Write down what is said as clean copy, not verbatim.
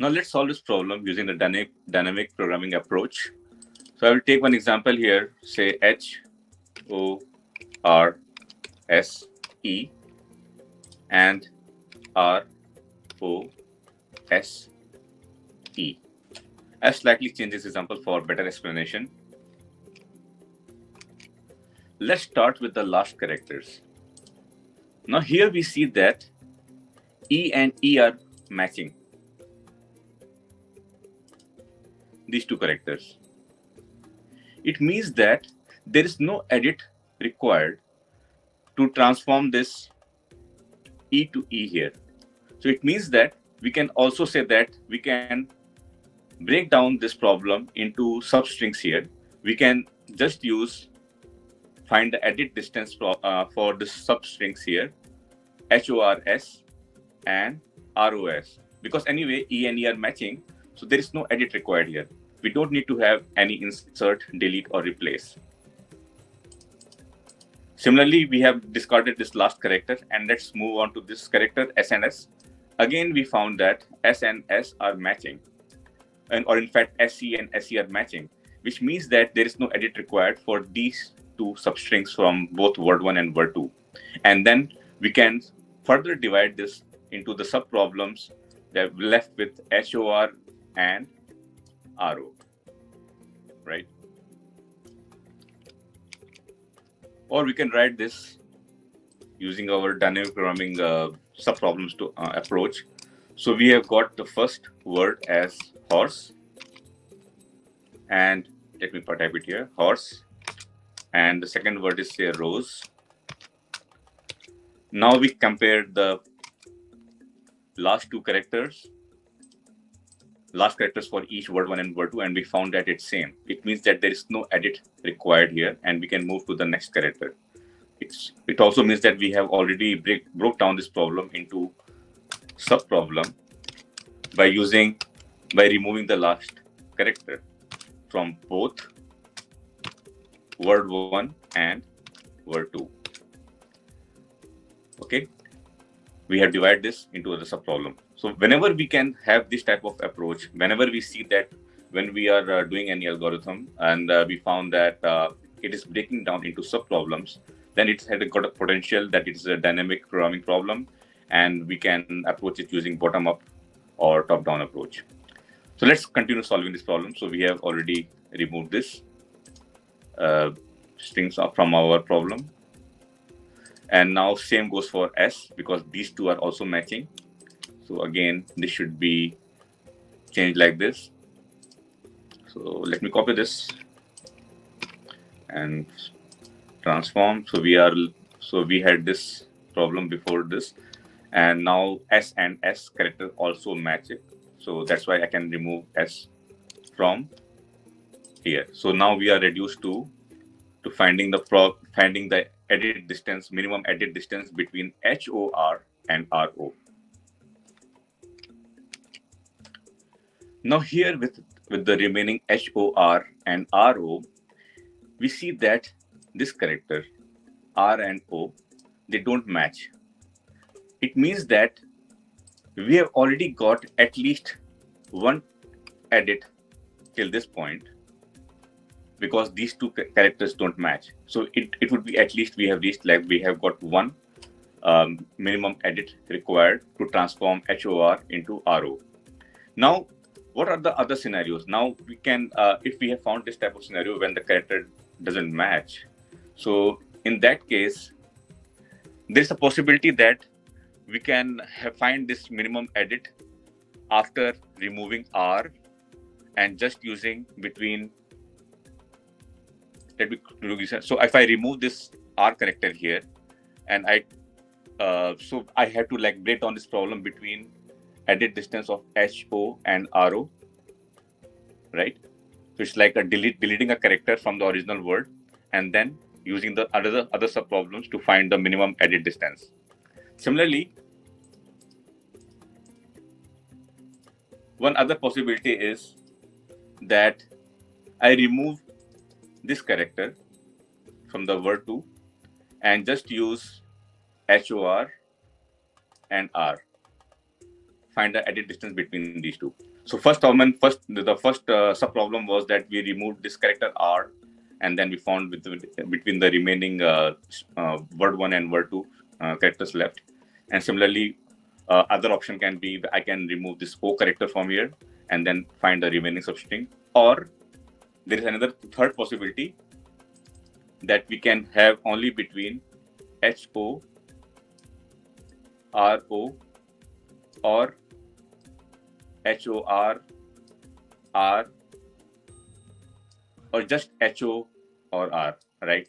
Now let's solve this problem using the dynamic programming approach. So I will take one example here, say HORSE and ROSE. I'll slightly change this example for better explanation. Let's start with the last characters. Now here we see that E and E are matching. These two characters. It means that there is no edit required to transform this E to E here. So it means that we can also say that we can break down this problem into substrings here. We can just use find the edit distance for the substrings here, HORS and ROS. Because anyway, E and E are matching, so there is no edit required here. We don't need to have any insert, delete, or replace. Similarly, we have discarded this last character, and let's move on to this character S and S. Again, we found that S and S are matching, or in fact, SC and SE are matching, which means that there is no edit required for these two substrings from both word 1 and word 2. And then we can further divide this into the subproblems that we're left with HOR and RO, right? Or we can write this using our dynamic programming subproblems to approach. So we have got the first word as horse, and let me type it here, horse, and the second word is say rose. Now we compare the last characters for each word 1 and word 2, and we found that it's same. It means that there is no edit required here, and we can move to the next character. It also means that we have already broke down this problem into subproblem by removing the last character from both word 1 and word 2. Okay, we have divided this into the subproblem. So whenever we can have this type of approach, whenever we see that when we are doing any algorithm and we found that it is breaking down into subproblems, then it's got a potential that it's a dynamic programming problem, and we can approach it using bottom-up or top-down approach. So let's continue solving this problem. So we have already removed this strings from our problem. And now same goes for S, because these two are also matching. So again, this should be changed like this. So let me copy this and transform. So we had this problem before this, and now S and S character also match it. So that's why I can remove S from here. So now we are reduced to finding the edit distance, minimum edit distance between HOR and RO. Now here with the remaining HOR and RO, we see that this character R and O, they don't match. It means that we have already got at least one edit till this point, because these two characters don't match. So it would be at least we have reached, like we have got one minimum edit required to transform HOR into RO. Now, what are the other scenarios? Now we can, if we have found this type of scenario when the character doesn't match, so in that case, there's a possibility that we can find this minimum edit after removing R and just using between. So if I remove this R character here, and so I have to like break down this problem between edit distance of HO and RO, right? So it's like deleting a character from the original word and then using the other subproblems to find the minimum edit distance. Similarly, one other possibility is that I remove this character from the word 2 and just use HOR and R find the edit distance between these two. So the first sub problem was that we removed this character R, and then we found between the remaining word 1 and word 2 characters left. And similarly, other option can be I can remove this O character from here and then find the remaining substring. Or there is another third possibility that we can have only between HO, RO, or HOR, R, or just HO or R, right?